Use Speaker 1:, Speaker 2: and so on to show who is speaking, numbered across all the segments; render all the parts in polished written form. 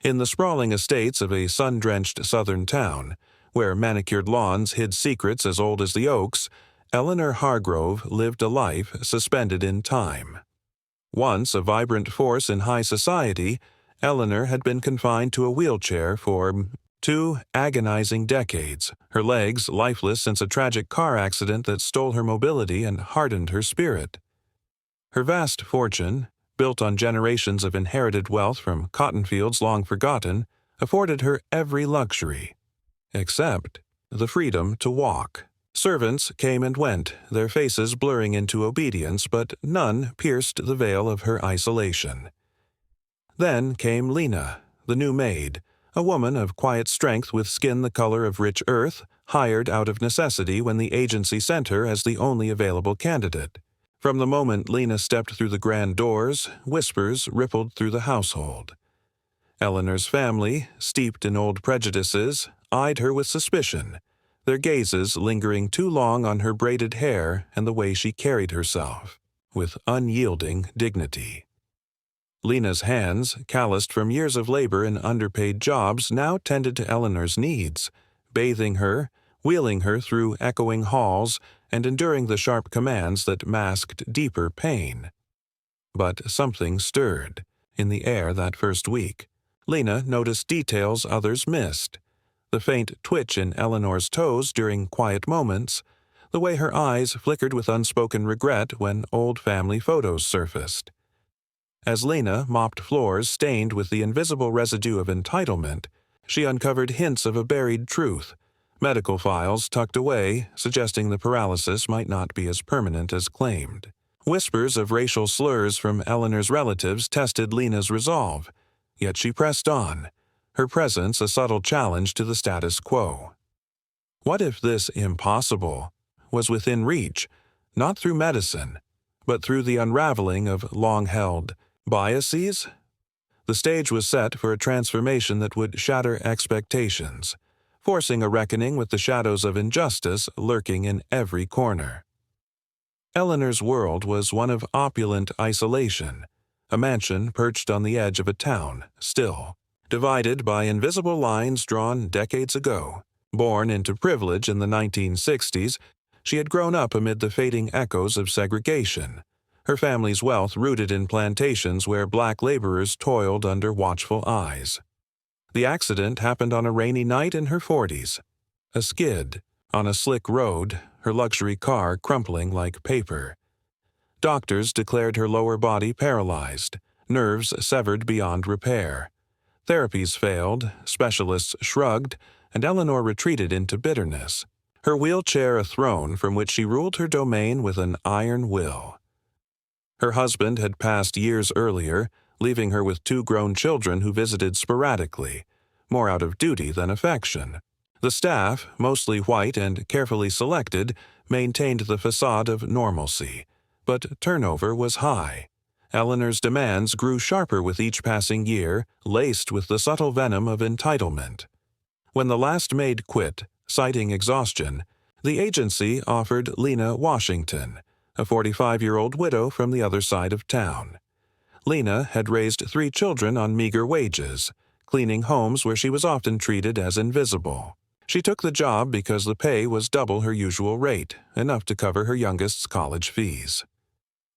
Speaker 1: In the sprawling estates of a sun-drenched southern town, where manicured lawns hid secrets as old as the oaks, Eleanor Hargrove lived a life suspended in time. Once a vibrant force in high society, Eleanor had been confined to a wheelchair for 2 agonizing decades, her legs lifeless since a tragic car accident that stole her mobility and hardened her spirit. Her vast fortune, built on generations of inherited wealth from cotton fields long forgotten, afforded her every luxury, except the freedom to walk. Servants came and went, their faces blurring into obedience, but none pierced the veil of her isolation. Then came Lena, the new maid, a woman of quiet strength with skin the color of rich earth, hired out of necessity when the agency sent her as the only available candidate. From the moment Lena stepped through the grand doors, whispers rippled through the household. Eleanor's family, steeped in old prejudices, eyed her with suspicion, their gazes lingering too long on her braided hair and the way she carried herself, with unyielding dignity. Lena's hands, calloused from years of labor in underpaid jobs, now tended to Eleanor's needs, bathing her, wheeling her through echoing halls, and enduring the sharp commands that masked deeper pain. But something stirred in the air that first week. Lena noticed details others missed. The faint twitch in Eleanor's toes during quiet moments, the way her eyes flickered with unspoken regret when old family photos surfaced. As Lena mopped floors stained with the invisible residue of entitlement, she uncovered hints of a buried truth, medical files tucked away, suggesting the paralysis might not be as permanent as claimed. Whispers of racial slurs from Eleanor's relatives tested Lena's resolve, yet she pressed on, her presence a subtle challenge to the status quo. What if this impossible was within reach, not through medicine, but through the unraveling of long-held biases? The stage was set for a transformation that would shatter expectations, forcing a reckoning with the shadows of injustice lurking in every corner. Eleanor's world was one of opulent isolation, a mansion perched on the edge of a town, still, divided by invisible lines drawn decades ago. Born into privilege in the 1960s, she had grown up amid the fading echoes of segregation, her family's wealth rooted in plantations where black laborers toiled under watchful eyes. The accident happened on a rainy night in her 40s. A skid on a slick road, her luxury car crumpling like paper. Doctors declared her lower body paralyzed, nerves severed beyond repair. Therapies failed, specialists shrugged, and Eleanor retreated into bitterness, her wheelchair a throne from which she ruled her domain with an iron will. Her husband had passed years earlier, leaving her with 2 grown children who visited sporadically, more out of duty than affection. The staff, mostly white and carefully selected, maintained the facade of normalcy, but turnover was high. Eleanor's demands grew sharper with each passing year, laced with the subtle venom of entitlement. When the last maid quit, citing exhaustion, the agency offered Lena Washington, a 45-year-old widow from the other side of town. Lena had raised 3 children on meager wages, cleaning homes where she was often treated as invisible. She took the job because the pay was double her usual rate, enough to cover her youngest's college fees.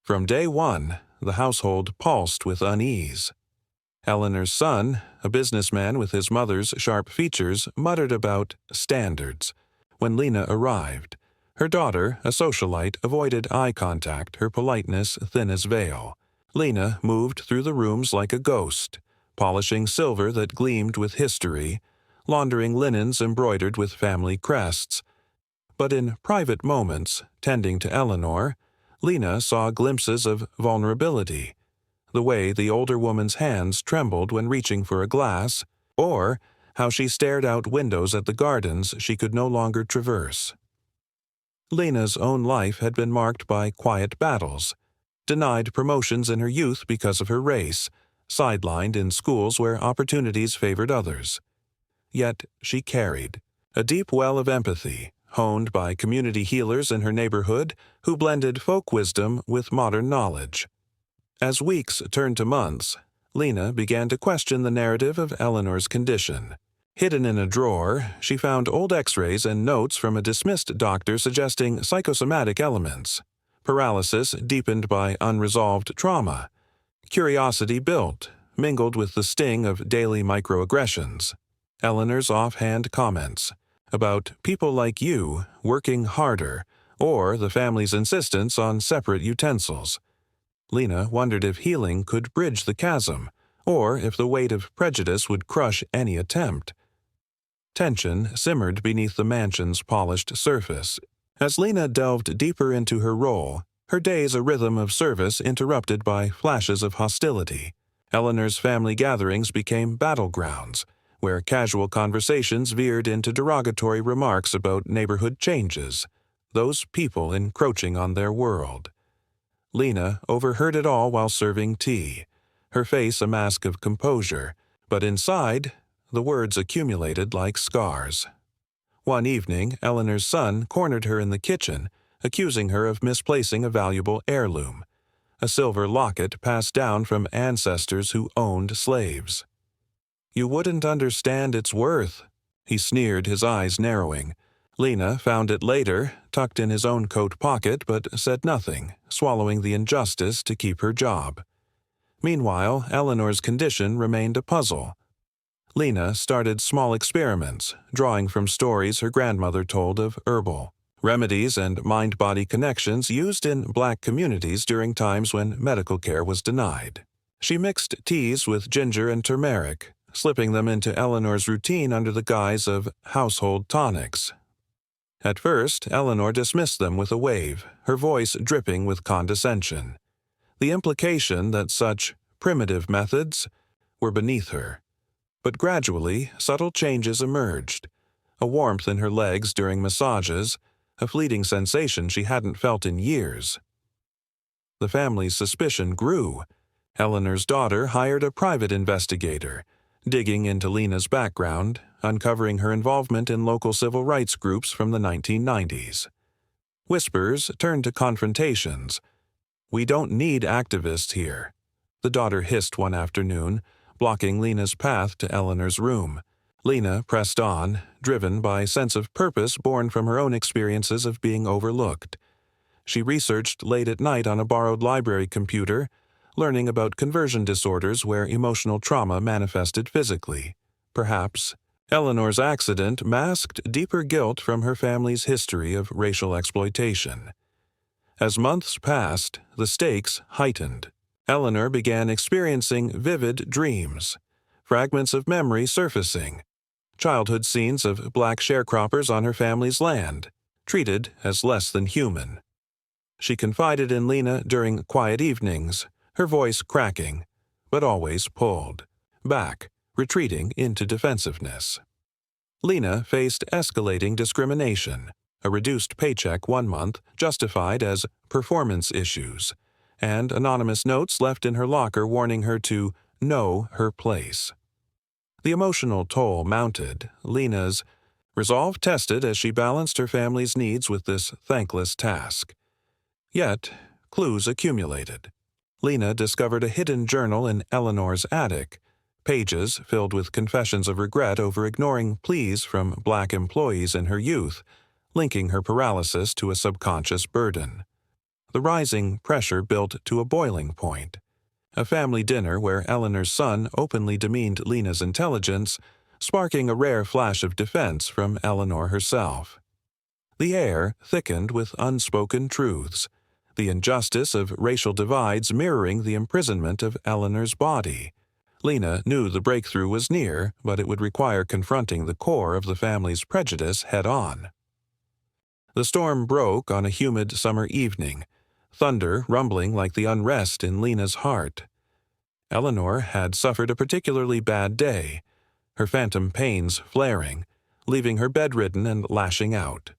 Speaker 1: From day one, the household pulsed with unease. Eleanor's son, a businessman with his mother's sharp features, muttered about standards when Lena arrived. Her daughter, a socialite, avoided eye contact, her politeness thin as veil. Lena moved through the rooms like a ghost, polishing silver that gleamed with history, laundering linens embroidered with family crests. But in private moments, tending to Eleanor, Lena saw glimpses of vulnerability, the way the older woman's hands trembled when reaching for a glass, or how she stared out windows at the gardens she could no longer traverse. Lena's own life had been marked by quiet battles, denied promotions in her youth because of her race, sidelined in schools where opportunities favored others. Yet she carried a deep well of empathy, honed by community healers in her neighborhood who blended folk wisdom with modern knowledge. As weeks turned to months, Lena began to question the narrative of Eleanor's condition. Hidden in a drawer, she found old x-rays and notes from a dismissed doctor suggesting psychosomatic elements. Paralysis deepened by unresolved trauma. Curiosity built, mingled with the sting of daily microaggressions. Eleanor's offhand comments about people like you working harder, or the family's insistence on separate utensils. Lena wondered if healing could bridge the chasm, or if the weight of prejudice would crush any attempt. Tension simmered beneath the mansion's polished surface. As Lena delved deeper into her role, her days a rhythm of service interrupted by flashes of hostility. Eleanor's family gatherings became battlegrounds, where casual conversations veered into derogatory remarks about neighborhood changes, those people encroaching on their world. Lena overheard it all while serving tea, her face a mask of composure, but inside, the words accumulated like scars. One evening, Eleanor's son cornered her in the kitchen, accusing her of misplacing a valuable heirloom, a silver locket passed down from ancestors who owned slaves. "You wouldn't understand its worth," he sneered, his eyes narrowing. Lena found it later, tucked in his own coat pocket, but said nothing, swallowing the injustice to keep her job. Meanwhile, Eleanor's condition remained a puzzle. Lena started small experiments, drawing from stories her grandmother told of herbal remedies and mind-body connections used in Black communities during times when medical care was denied. She mixed teas with ginger and turmeric, slipping them into Eleanor's routine under the guise of household tonics. At first, Eleanor dismissed them with a wave, her voice dripping with condescension. The implication that such primitive methods were beneath her. But gradually, subtle changes emerged. A warmth in her legs during massages, a fleeting sensation she hadn't felt in years. The family's suspicion grew. Eleanor's daughter hired a private investigator, digging into Lena's background, uncovering her involvement in local civil rights groups from the 1990s. Whispers turned to confrontations. "We don't need activists here," the daughter hissed one afternoon, blocking Lena's path to Eleanor's room. Lena pressed on, driven by a sense of purpose born from her own experiences of being overlooked. She researched late at night on a borrowed library computer, learning about conversion disorders where emotional trauma manifested physically. Perhaps Eleanor's accident masked deeper guilt from her family's history of racial exploitation. As months passed, the stakes heightened. Eleanor began experiencing vivid dreams, fragments of memory surfacing, childhood scenes of Black sharecroppers on her family's land, treated as less than human. She confided in Lena during quiet evenings, her voice cracking, but always pulled back, retreating into defensiveness. Lena faced escalating discrimination, a reduced paycheck one month justified as performance issues, and anonymous notes left in her locker warning her to know her place. The emotional toll mounted, Lena's resolve tested as she balanced her family's needs with this thankless task. Yet, clues accumulated. Lena discovered a hidden journal in Eleanor's attic, pages filled with confessions of regret over ignoring pleas from Black employees in her youth, linking her paralysis to a subconscious burden. The rising pressure built to a boiling point. A family dinner where Eleanor's son openly demeaned Lena's intelligence, sparking a rare flash of defense from Eleanor herself. The air thickened with unspoken truths, the injustice of racial divides mirroring the imprisonment of Eleanor's body. Lena knew the breakthrough was near, but it would require confronting the core of the family's prejudice head-on. The storm broke on a humid summer evening, thunder rumbling like the unrest in Lena's heart. Eleanor had suffered a particularly bad day, her phantom pains flaring, leaving her bedridden and lashing out.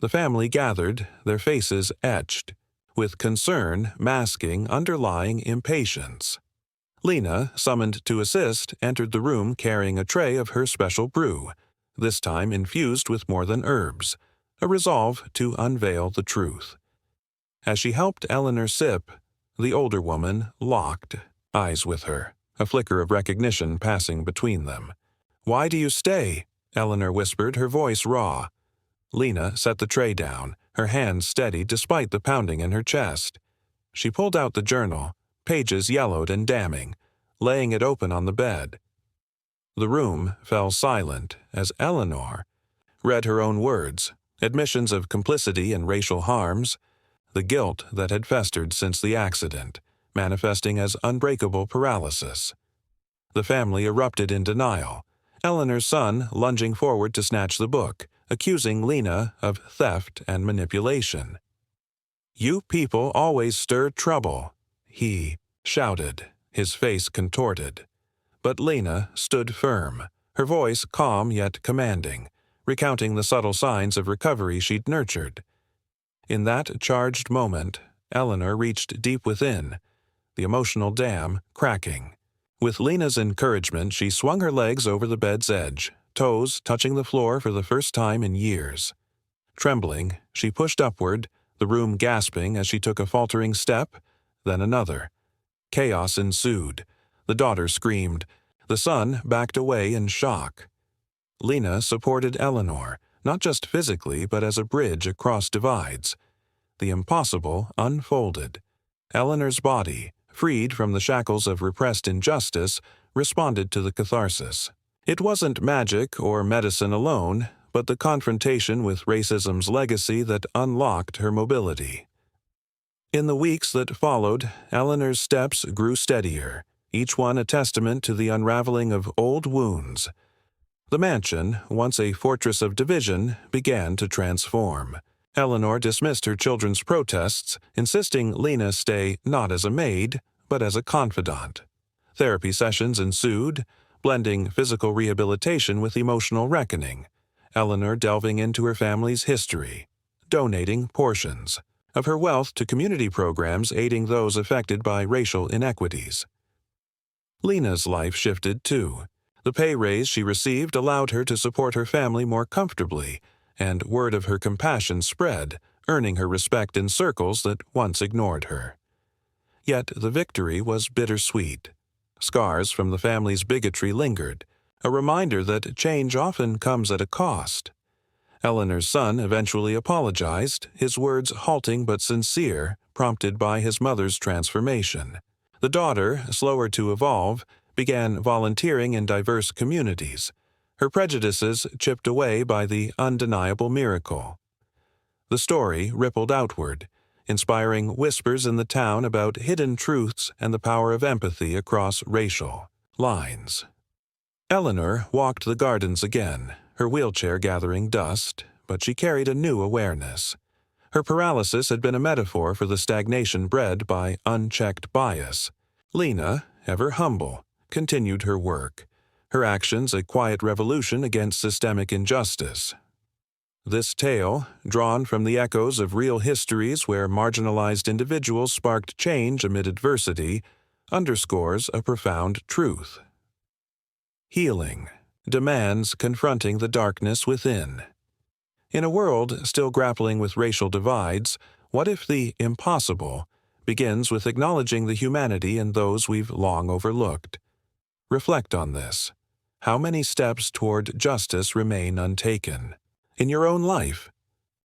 Speaker 1: The family gathered, their faces etched, with concern masking underlying impatience. Lena, summoned to assist, entered the room carrying a tray of her special brew, this time infused with more than herbs, a resolve to unveil the truth. As she helped Eleanor sip, the older woman locked eyes with her, a flicker of recognition passing between them. "Why do you stay?" Eleanor whispered, her voice raw. Lena set the tray down, her hands steady despite the pounding in her chest. She pulled out the journal, pages yellowed and damning, laying it open on the bed. The room fell silent as Eleanor read her own words, admissions of complicity in racial harms, the guilt that had festered since the accident, manifesting as unbreakable paralysis. The family erupted in denial, Eleanor's son lunging forward to snatch the book, accusing Lena of theft and manipulation. "You people always stir trouble," he shouted, his face contorted. But Lena stood firm, her voice calm yet commanding, recounting the subtle signs of recovery she'd nurtured. In that charged moment, Eleanor reached deep within, the emotional dam cracking. With Lena's encouragement, she swung her legs over the bed's edge, toes touching the floor for the first time in years. Trembling, she pushed upward, the room gasping as she took a faltering step, then another. Chaos ensued. The daughter screamed. The son backed away in shock. Lena supported Eleanor, not just physically but as a bridge across divides. The impossible unfolded. Eleanor's body, freed from the shackles of repressed injustice, responded to the catharsis. It wasn't magic or medicine alone, but the confrontation with racism's legacy that unlocked her mobility. In the weeks that followed, Eleanor's steps grew steadier, each one a testament to the unraveling of old wounds. The mansion, once a fortress of division, began to transform. Eleanor dismissed her children's protests, insisting Lena stay not as a maid, but as a confidant. Therapy sessions ensued, blending physical rehabilitation with emotional reckoning, Eleanor delving into her family's history, donating portions of her wealth to community programs aiding those affected by racial inequities. Lena's life shifted too. The pay raise she received allowed her to support her family more comfortably, and word of her compassion spread, earning her respect in circles that once ignored her. Yet the victory was bittersweet. Scars from the family's bigotry lingered, a reminder that change often comes at a cost. Eleanor's son eventually apologized, his words halting but sincere, prompted by his mother's transformation. The daughter, slower to evolve, began volunteering in diverse communities, her prejudices chipped away by the undeniable miracle. The story rippled outward, inspiring whispers in the town about hidden truths and the power of empathy across racial lines. Eleanor walked the gardens again, her wheelchair gathering dust, but she carried a new awareness. Her paralysis had been a metaphor for the stagnation bred by unchecked bias. Lena, ever humble, continued her work, her actions a quiet revolution against systemic injustice. This tale, drawn from the echoes of real histories where marginalized individuals sparked change amid adversity, underscores a profound truth. Healing demands confronting the darkness within. In a world still grappling with racial divides, what if the impossible begins with acknowledging the humanity in those we've long overlooked? Reflect on this. How many steps toward justice remain untaken? In your own life,